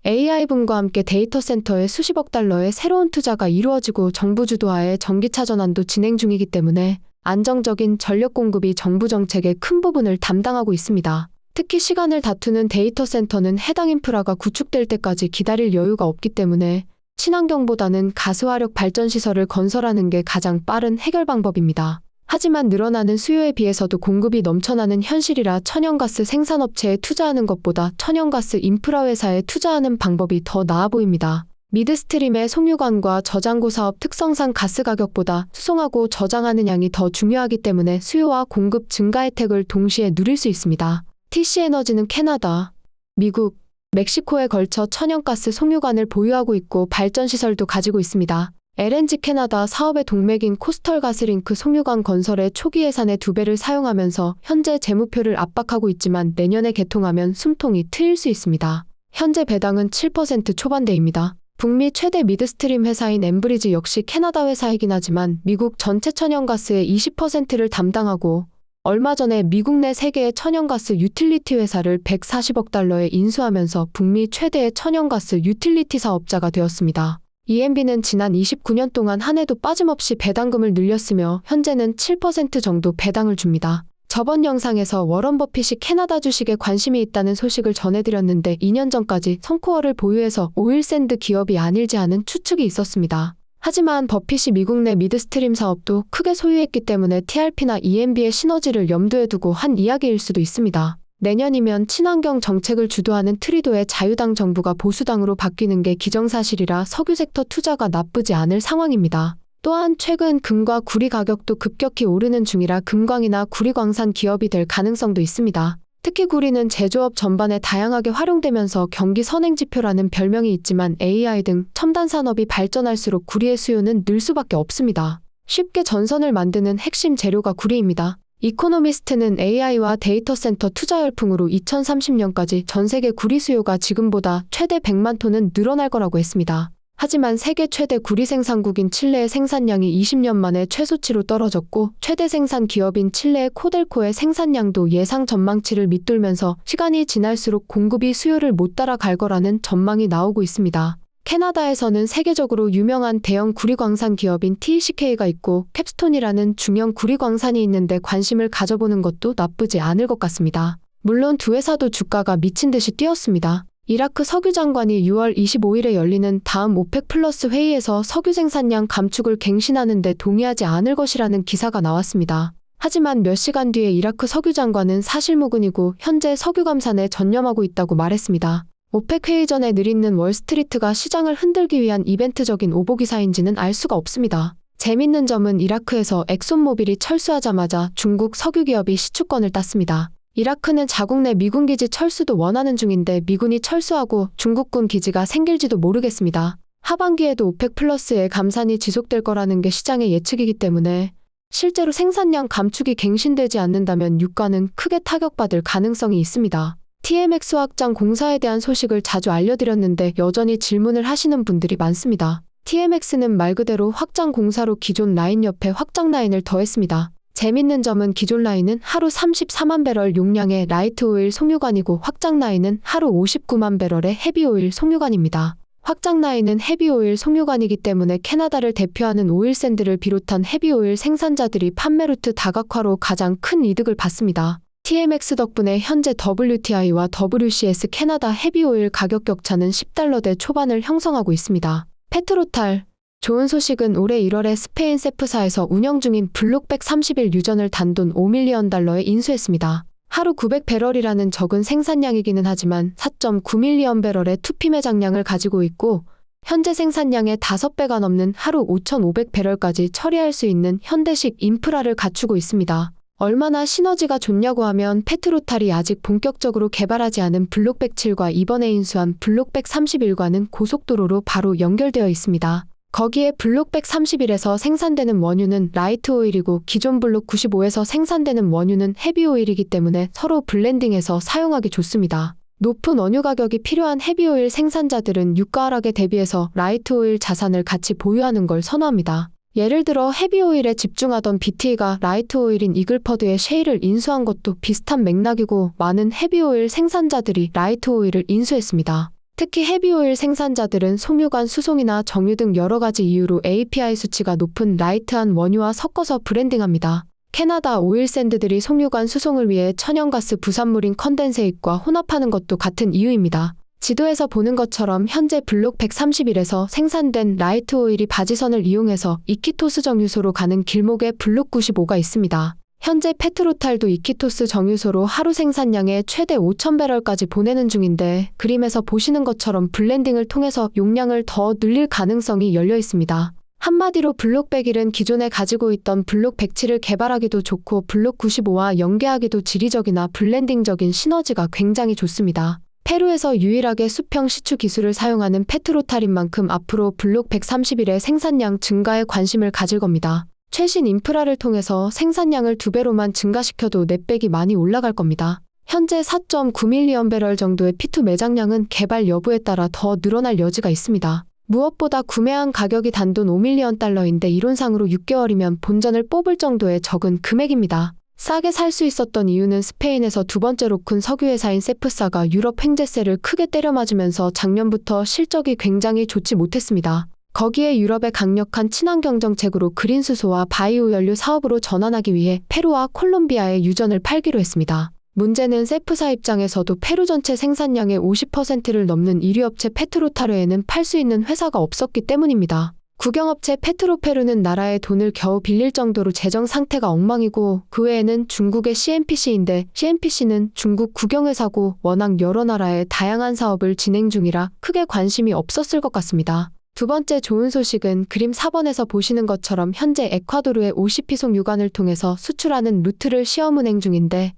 AI붐과 함께 데이터 센터에 수십억 달러의 새로운 투자가 이루어지고 정부 주도하에 전기차 전환도 진행 중이기 때문에 안정적인 전력 공급이 정부 정책의 큰 부분을 담당하고 있습니다. 특히 시간을 다투는 데이터 센터는 해당 인프라가 구축될 때까지 기다릴 여유가 없기 때문에 친환경보다는 가스화력 발전시설을 건설하는 게 가장 빠른 해결 방법입니다. 하지만 늘어나는 수요에 비해서도 공급이 넘쳐나는 현실이라 천연가스 생산업체에 투자하는 것보다 천연가스 인프라 회사에 투자하는 방법이 더 나아 보입니다. 미드스트림의 송유관과 저장고 사업 특성상 가스 가격보다 수송하고 저장하는 양이 더 중요하기 때문에 수요와 공급 증가 혜택을 동시에 누릴 수 있습니다. TC에너지는 캐나다, 미국, 멕시코에 걸쳐 천연가스 송유관을 보유하고 있고 발전시설도 가지고 있습니다. LNG 캐나다 사업의 동맥인 코스털 가스링크 송유관 건설의 초기 예산의 2배를 사용하면서 현재 재무표를 압박하고 있지만 내년에 개통하면 숨통이 트일 수 있습니다. 현재 배당은 7% 초반대입니다. 북미 최대 미드스트림 회사인 엠브리지 역시 캐나다 회사이긴 하지만 미국 전체 천연가스의 20%를 담당하고 얼마 전에 미국 내 3개의 천연가스 유틸리티 회사를 140억 달러에 인수하면서 북미 최대의 천연가스 유틸리티 사업자가 되었습니다. ENB는 지난 29년 동안 한 해도 빠짐없이 배당금을 늘렸으며 현재는 7% 정도 배당을 줍니다. 저번 영상에서 워런 버핏이 캐나다 주식에 관심이 있다는 소식을 전해드렸는데 2년 전까지 선코어를 보유해서 오일샌드 기업이 아닐지 하는 추측이 있었습니다. 하지만 버핏이 미국 내 미드스트림 사업도 크게 소유했기 때문에 TRP나 ENB의 시너지를 염두에 두고 한 이야기일 수도 있습니다. 내년이면 친환경 정책을 주도하는 트리도의 자유당 정부가 보수당으로 바뀌는 게 기정사실이라 석유 섹터 투자가 나쁘지 않을 상황입니다. 또한 최근 금과 구리 가격도 급격히 오르는 중이라 금광이나 구리광산 기업이 될 가능성도 있습니다. 특히 구리는 제조업 전반에 다양하게 활용되면서 경기 선행지표라는 별명이 있지만 AI 등 첨단 산업이 발전할수록 구리의 수요는 늘 수밖에 없습니다. 쉽게 전선을 만드는 핵심 재료가 구리입니다. 이코노미스트는 AI와 데이터 센터 투자 열풍으로 2030년까지 전 세계 구리 수요가 지금보다 최대 100만 톤은 늘어날 거라고 했습니다. 하지만 세계 최대 구리 생산국인 칠레의 생산량이 20년 만에 최소치로 떨어졌고 최대 생산 기업인 칠레의 코델코의 생산량도 예상 전망치를 밑돌면서 시간이 지날수록 공급이 수요를 못 따라갈 거라는 전망이 나오고 있습니다. 캐나다에서는 세계적으로 유명한 대형 구리광산 기업인 TECK가 있고 캡스톤이라는 중형 구리광산이 있는데 관심을 가져보는 것도 나쁘지 않을 것 같습니다. 물론 두 회사도 주가가 미친 듯이 뛰었습니다. 이라크 석유 장관이 6월 25일에 열리는 다음 오펙 플러스 회의에서 석유 생산량 감축을 갱신하는데 동의하지 않을 것이라는 기사가 나왔습니다. 하지만 몇 시간 뒤에 이라크 석유 장관은 사실무근이고 현재 석유 감산에 전념하고 있다고 말했습니다. 오펙 회의 전에 느릿는 월스트리트가 시장을 흔들기 위한 이벤트적인 오보기사인지는 알 수가 없습니다. 재밌는 점은 이라크에서 엑손모빌이 철수하자마자 중국 석유기업이 시추권을 땄습니다. 이라크는 자국 내 미군 기지 철수도 원하는 중인데 미군이 철수하고 중국군 기지가 생길지도 모르겠습니다. 하반기에도 오펙 플러스의 감산이 지속될 거라는 게 시장의 예측이기 때문에 실제로 생산량 감축이 갱신되지 않는다면 유가는 크게 타격받을 가능성이 있습니다. TMX 확장 공사에 대한 소식을 자주 알려드렸는데 여전히 질문을 하시는 분들이 많습니다. TMX는 말 그대로 확장 공사로 기존 라인 옆에 확장 라인을 더했습니다. 재밌는 점은 기존 라인은 하루 34만 배럴 용량의 라이트 오일 송유관이고 확장 라인은 하루 59만 배럴의 헤비 오일 송유관입니다. 확장 라인은 헤비 오일 송유관이기 때문에 캐나다를 대표하는 오일샌드를 비롯한 헤비 오일 생산자들이 판매 루트 다각화로 가장 큰 이득을 받습니다. TMX 덕분에 현재 WTI와 WCS 캐나다 헤비오일 가격 격차는 $10대 초반을 형성하고 있습니다. 페트로탈. 좋은 소식은 올해 1월에 스페인 세프사에서 운영 중인 블록 131 유전을 단돈 $5밀리언에 인수했습니다. 하루 900배럴이라는 적은 생산량이기는 하지만 4.9밀리언 배럴의 투피 매장량을 가지고 있고 현재 생산량의 5배가 넘는 하루 5,500배럴까지 처리할 수 있는 현대식 인프라를 갖추고 있습니다. 얼마나 시너지가 좋냐고 하면 페트로탈이 아직 본격적으로 개발하지 않은 블록 107과 이번에 인수한 블록 131과는 고속도로로 바로 연결되어 있습니다. 거기에 블록 131에서 생산되는 원유는 라이트 오일이고 기존 블록 95에서 생산되는 원유는 헤비 오일이기 때문에 서로 블렌딩해서 사용하기 좋습니다. 높은 원유 가격이 필요한 헤비 오일 생산자들은 유가 하락에 대비해서 라이트 오일 자산을 같이 보유하는 걸 선호합니다. 예를 들어 헤비 오일에 집중하던 BT가 라이트 오일인 이글퍼드의 셰일을 인수한 것도 비슷한 맥락이고 많은 헤비 오일 생산자들이 라이트 오일을 인수했습니다. 특히 헤비오일 생산자들은 송유관 수송이나 정유 등 여러 가지 이유로 API 수치가 높은 라이트한 원유와 섞어서 브랜딩합니다. 캐나다 오일샌드들이 송유관 수송을 위해 천연가스 부산물인 컨덴세잇과 혼합하는 것도 같은 이유입니다. 지도에서 보는 것처럼 현재 블록 131에서 생산된 라이트 오일이 바지선을 이용해서 이키토스 정유소로 가는 길목에 블록 95가 있습니다. 현재 페트로탈도 이키토스 정유소로 하루 생산량의 최대 5,000배럴까지 보내는 중인데 그림에서 보시는 것처럼 블렌딩을 통해서 용량을 더 늘릴 가능성이 열려 있습니다. 한마디로 블록 101은 기존에 가지고 있던 블록 107을 개발하기도 좋고 블록 95와 연계하기도 지리적이나 블렌딩적인 시너지가 굉장히 좋습니다. 페루에서 유일하게 수평 시추 기술을 사용하는 페트로탈인 만큼 앞으로 블록 131의 생산량 증가에 관심을 가질 겁니다. 최신 인프라를 통해서 생산량을 2배로만 증가시켜도 넷백이 많이 올라갈 겁니다. 현재 4.9밀리언 배럴 정도의 P2 매장량은 개발 여부에 따라 더 늘어날 여지가 있습니다. 무엇보다 구매한 가격이 단돈 5밀리언 달러인데 이론상으로 6개월이면 본전을 뽑을 정도의 적은 금액입니다. 싸게 살 수 있었던 이유는 스페인에서 두 번째로 큰 석유회사인 세프사가 유럽 횡재세를 크게 때려맞으면서 작년부터 실적이 굉장히 좋지 못했습니다. 거기에 유럽의 강력한 친환경 정책으로 그린 수소와 바이오 연료 사업으로 전환하기 위해 페루와 콜롬비아에 유전을 팔기로 했습니다. 문제는 세프사 입장에서도 페루 전체 생산량의 50%를 넘는 1위 업체 페트로타르에는 팔 수 있는 회사가 없었기 때문입니다. 국영업체 페트로페루는 나라의 돈을 겨우 빌릴 정도로 재정 상태가 엉망이고 그 외에는 중국의 CNPC인데 CNPC는 중국 국영회사고 워낙 여러 나라의 다양한 사업을 진행 중이라 크게 관심이 없었을 것 같습니다. 두 번째 좋은 소식은 그림 4번에서 보시는 것처럼 현재 에콰도르의 오시피송 유관을 통해서 수출하는 루트를 시험 운행 중인데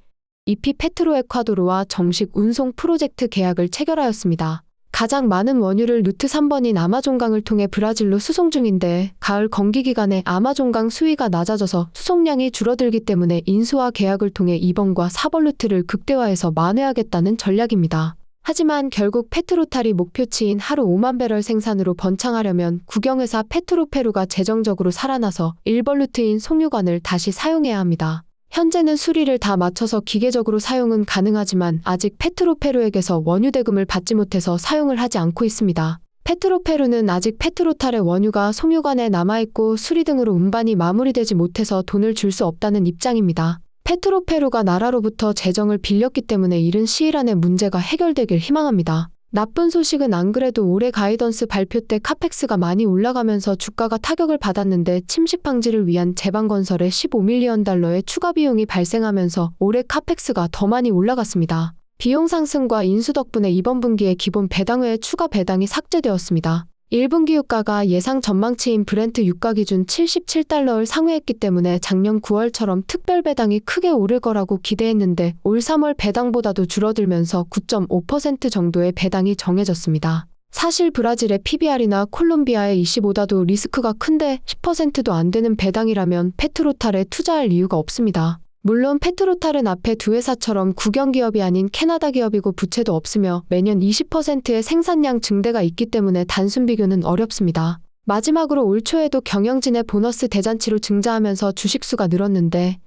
EP 페트로 에콰도르와 정식 운송 프로젝트 계약을 체결하였습니다. 가장 많은 원유를 루트 3번인 아마존강을 통해 브라질로 수송 중인데 가을 건기 기간에 아마존강 수위가 낮아져서 수송량이 줄어들기 때문에 인수와 계약을 통해 2번과 4번 루트를 극대화해서 만회하겠다는 전략입니다. 하지만 결국 페트로탈이 목표치인 하루 5만 배럴 생산으로 번창하려면 국영회사 페트로페루가 재정적으로 살아나서 1번 루트인 송유관을 다시 사용해야 합니다. 현재는 수리를 다 마쳐서 기계적으로 사용은 가능하지만 아직 페트로페루에게서 원유 대금을 받지 못해서 사용을 하지 않고 있습니다. 페트로페루는 아직 페트로탈의 원유가 송유관에 남아있고 수리 등으로 운반이 마무리되지 못해서 돈을 줄 수 없다는 입장입니다. 페트로페루가 나라로부터 재정을 빌렸기 때문에 이른 시일 안에 문제가 해결되길 희망합니다. 나쁜 소식은 안 그래도 올해 가이던스 발표 때 카펙스가 많이 올라가면서 주가가 타격을 받았는데 침식 방지를 위한 제방 건설에 15밀리언 달러의 추가 비용이 발생하면서 올해 카펙스가 더 많이 올라갔습니다. 비용 상승과 인수 덕분에 이번 분기에 기본 배당 외에 추가 배당이 삭제되었습니다. 1분기 유가가 예상 전망치인 브렌트 유가 기준 77달러를 상회했기 때문에 작년 9월처럼 특별 배당이 크게 오를 거라고 기대했는데 올 3월 배당보다도 줄어들면서 9.5% 정도의 배당이 정해졌습니다. 사실 브라질의 PBR이나 콜롬비아의 25다도 리스크가 큰데 10%도 안 되는 배당이라면 페트로탈에 투자할 이유가 없습니다. 물론 페트로탈은 앞에 두 회사처럼 국영기업이 아닌 캐나다 기업이고 부채도 없으며 매년 20%의 생산량 증대가 있기 때문에 단순 비교는 어렵습니다. 마지막으로 올 초에도 경영진의 보너스 대잔치로 증자하면서 주식수가 늘었는데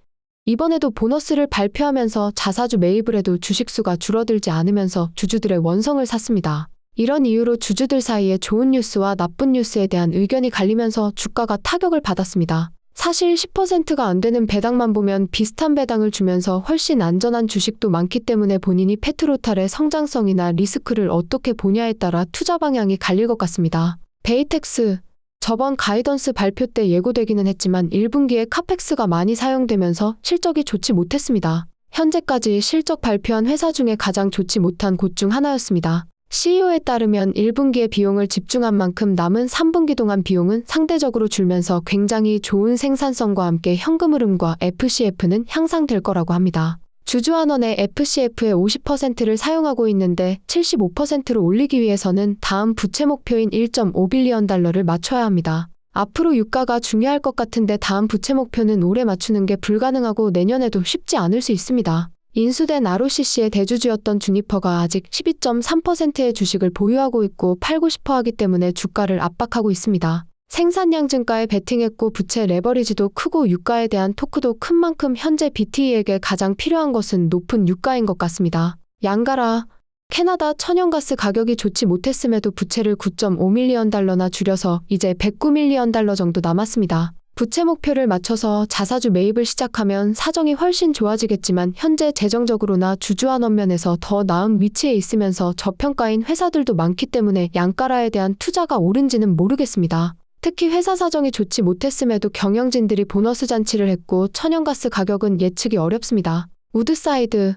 이번에도 보너스를 발표하면서 자사주 매입을 해도 주식수가 줄어들지 않으면서 주주들의 원성을 샀습니다. 이런 이유로 주주들 사이에 좋은 뉴스와 나쁜 뉴스에 대한 의견이 갈리면서 주가가 타격을 받았습니다. 사실 10%가 안 되는 배당만 보면 비슷한 배당을 주면서 훨씬 안전한 주식도 많기 때문에 본인이 페트로탈의 성장성이나 리스크를 어떻게 보냐에 따라 투자 방향이 갈릴 것 같습니다. 베이텍스, 저번 가이던스 발표 때 예고되기는 했지만 1분기에 카펙스가 많이 사용되면서 실적이 좋지 못했습니다. 현재까지 실적 발표한 회사 중에 가장 좋지 못한 곳 중 하나였습니다. CEO에 따르면 1분기에 비용을 집중한 만큼 남은 3분기 동안 비용은 상대적으로 줄면서 굉장히 좋은 생산성과 함께 현금 흐름과 FCF는 향상될 거라고 합니다. 주주환원의 FCF의 50%를 사용하고 있는데 75%로 올리기 위해서는 다음 부채 목표인 1.5빌리언 달러를 맞춰야 합니다. 앞으로 유가가 중요할 것 같은데 다음 부채 목표는 올해 맞추는 게 불가능하고 내년에도 쉽지 않을 수 있습니다. 인수된 ROCC의 대주주였던 주니퍼가 아직 12.3%의 주식을 보유하고 있고 팔고 싶어 하기 때문에 주가를 압박하고 있습니다. 생산량 증가에 베팅했고 부채 레버리지도 크고 유가에 대한 토크도 큰 만큼 현재 BTE에게 가장 필요한 것은 높은 유가인 것 같습니다. 양가라. 캐나다 천연가스 가격이 좋지 못했음에도 부채를 9.5밀리언 달러나 줄여서 이제 109밀리언 달러 정도 남았습니다. 부채 목표를 맞춰서 자사주 매입을 시작하면 사정이 훨씬 좋아지겠지만 현재 재정적으로나 주주환원 면에서 더 나은 위치에 있으면서 저평가인 회사들도 많기 때문에 양가라에 대한 투자가 옳은지는 모르겠습니다. 특히 회사 사정이 좋지 못했음에도 경영진들이 보너스 잔치를 했고 천연가스 가격은 예측이 어렵습니다. 우드사이드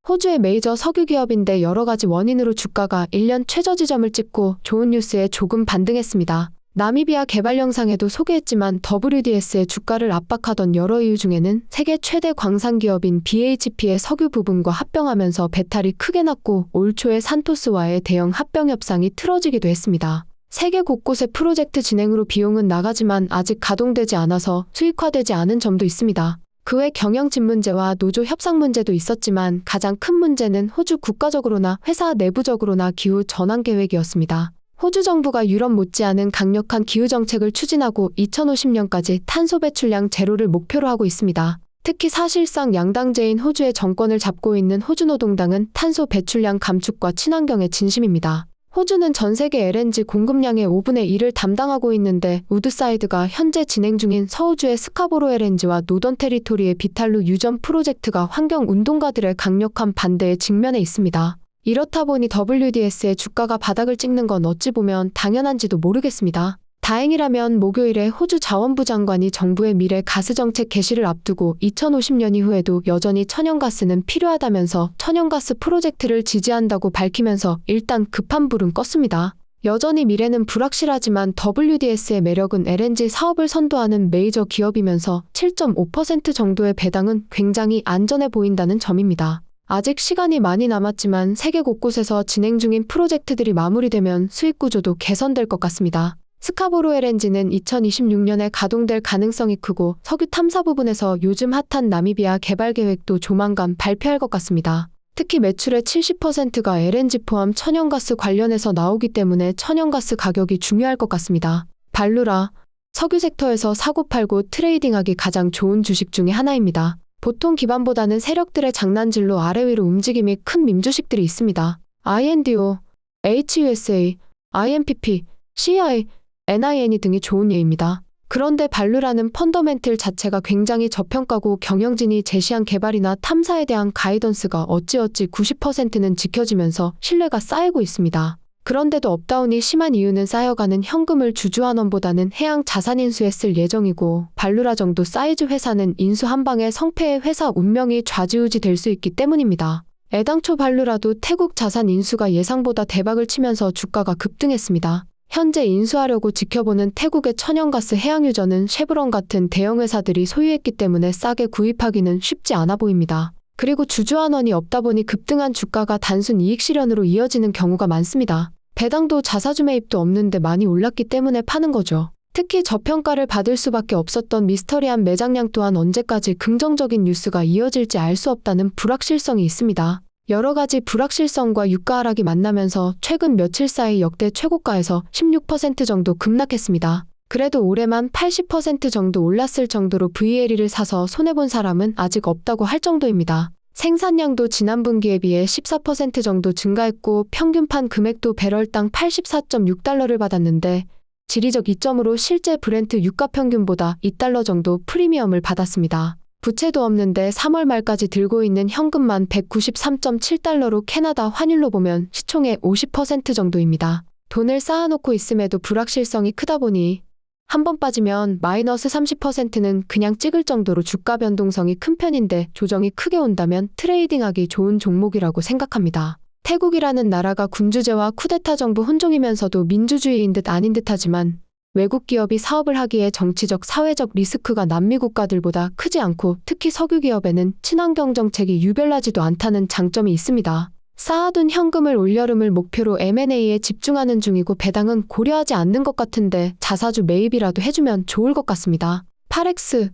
호주의 메이저 석유 기업인데 여러 가지 원인으로 주가가 1년 최저 지점을 찍고 좋은 뉴스에 조금 반등했습니다. 나미비아 개발 영상에도 소개했지만 WDS의 주가를 압박하던 여러 이유 중에는 세계 최대 광산 기업인 BHP의 석유 부분과 합병하면서 배탈이 크게 났고 올 초에 산토스와의 대형 합병 협상이 틀어지기도 했습니다. 세계 곳곳의 프로젝트 진행으로 비용은 나가지만 아직 가동되지 않아서 수익화되지 않은 점도 있습니다. 그 외 경영진 문제와 노조 협상 문제도 있었지만 가장 큰 문제는 호주 국가적으로나 회사 내부적으로나 기후 전환 계획이었습니다. 호주 정부가 유럽 못지않은 강력한 기후 정책을 추진하고 2050년까지 탄소 배출량 제로를 목표로 하고 있습니다. 특히 사실상 양당제인 호주의 정권을 잡고 있는 호주노동당은 탄소 배출량 감축과 친환경에 진심입니다. 호주는 전 세계 LNG 공급량의 5분의 1을 담당하고 있는데 우드사이드가 현재 진행 중인 서호주의 스카보로 LNG와 노던 테리토리의 비탈루 유전 프로젝트가 환경운동가들의 강력한 반대에 직면해 있습니다. 이렇다 보니 WDS의 주가가 바닥을 찍는 건 어찌 보면 당연한지도 모르겠습니다. 다행이라면 목요일에 호주 자원부 장관이 정부의 미래 가스 정책 개시를 앞두고 2050년 이후에도 여전히 천연가스는 필요하다면서 천연가스 프로젝트를 지지한다고 밝히면서 일단 급한 불은 껐습니다. 여전히 미래는 불확실하지만 WDS의 매력은 LNG 사업을 선도하는 메이저 기업이면서 7.5% 정도의 배당은 굉장히 안전해 보인다는 점입니다. 아직 시간이 많이 남았지만 세계 곳곳에서 진행 중인 프로젝트들이 마무리되면 수익 구조도 개선될 것 같습니다. 스카보로 LNG는 2026년에 가동될 가능성이 크고 석유 탐사 부분에서 요즘 핫한 나미비아 개발 계획도 조만간 발표할 것 같습니다. 특히 매출의 70%가 LNG 포함 천연가스 관련해서 나오기 때문에 천연가스 가격이 중요할 것 같습니다. 발루라, 석유 섹터에서 사고팔고 트레이딩하기 가장 좋은 주식 중에 하나입니다. 보통 기반보다는 세력들의 장난질로 아래 위로 움직임이 큰 밈주식들이 있습니다. INDO, HUSA, INPP, CI, NINE 등이 좋은 예입니다. 그런데 발루라는 펀더멘틀 자체가 굉장히 저평가고 경영진이 제시한 개발이나 탐사에 대한 가이던스가 어찌어찌 90%는 지켜지면서 신뢰가 쌓이고 있습니다. 그런데도 업다운이 심한 이유는 쌓여가는 현금을 주주환원보다는 해양 자산 인수에 쓸 예정이고 발루라 정도 사이즈 회사는 인수 한 방에 성패의 회사 운명이 좌지우지 될 수 있기 때문입니다. 애당초 발루라도 태국 자산 인수가 예상보다 대박을 치면서 주가가 급등했습니다. 현재 인수하려고 지켜보는 태국의 천연가스 해양유전은 쉐브론 같은 대형 회사들이 소유했기 때문에 싸게 구입하기는 쉽지 않아 보입니다. 그리고 주주환원이 없다 보니 급등한 주가가 단순 이익 실현으로 이어지는 경우가 많습니다. 배당도 자사주 매입도 없는데 많이 올랐기 때문에 파는 거죠. 특히 저평가를 받을 수밖에 없었던 미스터리한 매장량 또한 언제까지 긍정적인 뉴스가 이어질지 알 수 없다는 불확실성이 있습니다. 여러 가지 불확실성과 유가 하락이 만나면서 최근 며칠 사이 역대 최고가에서 16% 정도 급락했습니다. 그래도 올해만 80% 정도 올랐을 정도로 VLE를 사서 손해본 사람은 아직 없다고 할 정도입니다. 생산량도 지난 분기에 비해 14% 정도 증가했고 평균판 금액도 배럴당 84.6달러를 받았는데 지리적 이점으로 실제 브렌트 유가 평균보다 2달러 정도 프리미엄을 받았습니다. 부채도 없는데 3월 말까지 들고 있는 현금만 193.7달러로 캐나다 환율로 보면 시총의 50% 정도입니다. 돈을 쌓아놓고 있음에도 불확실성이 크다 보니 한 번 빠지면 마이너스 30%는 그냥 찍을 정도로 주가 변동성이 큰 편인데 조정이 크게 온다면 트레이딩하기 좋은 종목이라고 생각합니다. 태국이라는 나라가 군주제와 쿠데타 정부 혼종이면서도 민주주의인 듯 아닌 듯 하지만 외국 기업이 사업을 하기에 정치적, 사회적 리스크가 남미 국가들보다 크지 않고 특히 석유 기업에는 친환경 정책이 유별나지도 않다는 장점이 있습니다. 쌓아둔 현금을 올여름을 목표로 M&A에 집중하는 중이고 배당은 고려하지 않는 것 같은데 자사주 매입이라도 해주면 좋을 것 같습니다. 파렉스,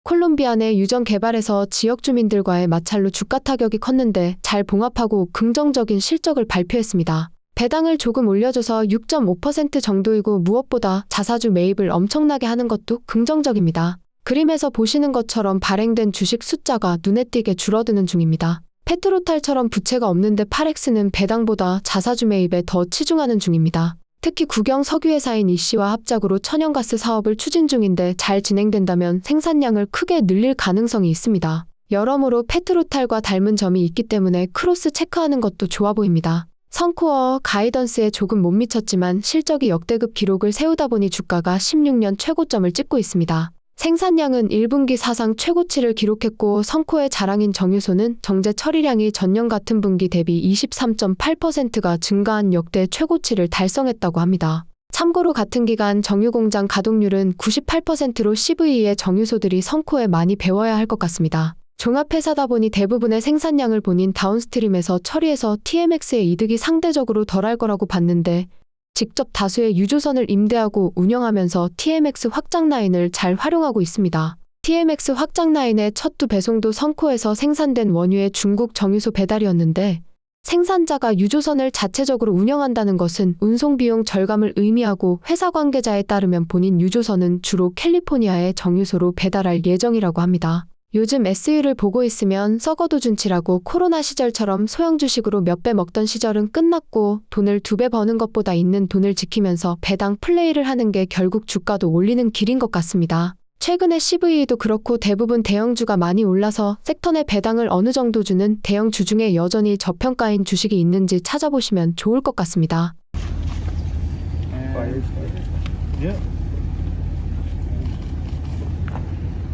콜롬비아 내 유전 개발에서 지역 주민들과의 마찰로 주가 타격이 컸는데 잘 봉합하고 긍정적인 실적을 발표했습니다. 배당을 조금 올려줘서 6.5% 정도이고 무엇보다 자사주 매입을 엄청나게 하는 것도 긍정적입니다. 그림에서 보시는 것처럼 발행된 주식 숫자가 눈에 띄게 줄어드는 중입니다. 페트로탈처럼 부채가 없는데 파렉스는 배당보다 자사주 매입에 더 치중하는 중입니다. 특히 국영 석유회사인 이씨와 합작으로 천연가스 사업을 추진 중인데 잘 진행된다면 생산량을 크게 늘릴 가능성이 있습니다. 여러모로 페트로탈과 닮은 점이 있기 때문에 크로스 체크하는 것도 좋아 보입니다. 선코어 가이던스에 조금 못 미쳤지만 실적이 역대급 기록을 세우다 보니 주가가 16년 최고점을 찍고 있습니다. 생산량은 1분기 사상 최고치를 기록했고 선코어의 자랑인 정유소는 정제 처리량이 전년 같은 분기 대비 23.8%가 증가한 역대 최고치를 달성했다고 합니다. 참고로 같은 기간 정유공장 가동률은 98%로 CVE의 정유소들이 선코어에 많이 배워야 할 것 같습니다. 종합회사다 보니 대부분의 생산량을 본인 다운스트림에서 처리해서 TMX의 이득이 상대적으로 덜할 거라고 봤는데 직접 다수의 유조선을 임대하고 운영하면서 TMX 확장 라인을 잘 활용하고 있습니다. TMX 확장 라인의 첫 두 배송도 선코에서 생산된 원유의 중국 정유소 배달이었는데 생산자가 유조선을 자체적으로 운영한다는 것은 운송 비용 절감을 의미하고 회사 관계자에 따르면 본인 유조선은 주로 캘리포니아의 정유소로 배달할 예정이라고 합니다. 요즘 SU를 보고 있으면 썩어도 준치라고 코로나 시절처럼 소형 주식으로 몇 배 먹던 시절은 끝났고 돈을 2배 버는 것보다 있는 돈을 지키면서 배당 플레이를 하는 게 결국 주가도 올리는 길인 것 같습니다. 최근에 CVE도 그렇고 대부분 대형주가 많이 올라서 섹터 내 배당을 어느 정도 주는 대형주 중에 여전히 저평가인 주식이 있는지 찾아보시면 좋을 것 같습니다.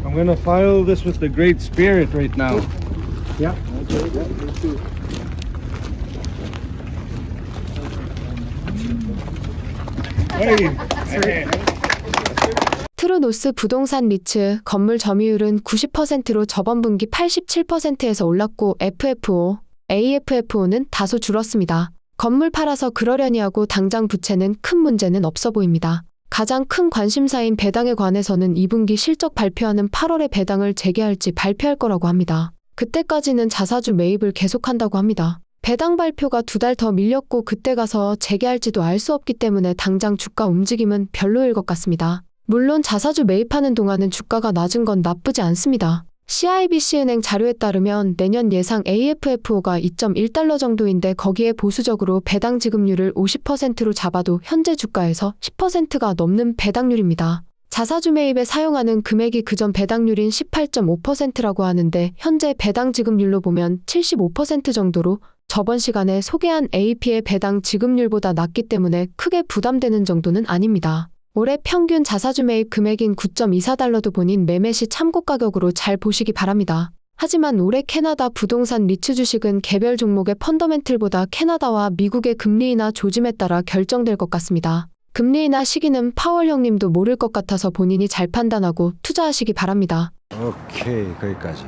I'm gonna file this with the Great Spirit right now. Yeah. Hey. 트루노스 부동산 리츠 건물 점유율은 90%로 저번 분기 87%에서 올랐고 FFO, AFFO는 다소 줄었습니다. 건물 팔아서 그러려니 하고 당장 부채는 큰 문제는 없어 보입니다. 가장 큰 관심사인 배당에 관해서는 2분기 실적 발표하는 8월에 배당을 재개할지 발표할 거라고 합니다. 그때까지는 자사주 매입을 계속한다고 합니다. 배당 발표가 2달 더 밀렸고 그때 가서 재개할지도 알 수 없기 때문에 당장 주가 움직임은 별로일 것 같습니다. 물론 자사주 매입하는 동안은 주가가 낮은 건 나쁘지 않습니다. CIBC은행 자료에 따르면 내년 예상 AFFO가 2.1달러 정도인데 거기에 보수적으로 배당 지급률을 50%로 잡아도 현재 주가에서 10%가 넘는 배당률입니다. 자사주 매입에 사용하는 금액이 그전 배당률인 18.5%라고 하는데 현재 배당 지급률로 보면 75% 정도로 저번 시간에 소개한 AP의 배당 지급률보다 낮기 때문에 크게 부담되는 정도는 아닙니다. 올해 평균 자사주 매입 금액인 9.24달러도 본인 매매 시 참고 가격으로 잘 보시기 바랍니다. 하지만 올해 캐나다 부동산 리츠 주식은 개별 종목의 펀더멘틀보다 캐나다와 미국의 금리 인하 조짐에 따라 결정될 것 같습니다. 금리 인하 시기는 파월 형님도 모를 것 같아서 본인이 잘 판단하고 투자하시기 바랍니다. 오케이, 거기까지.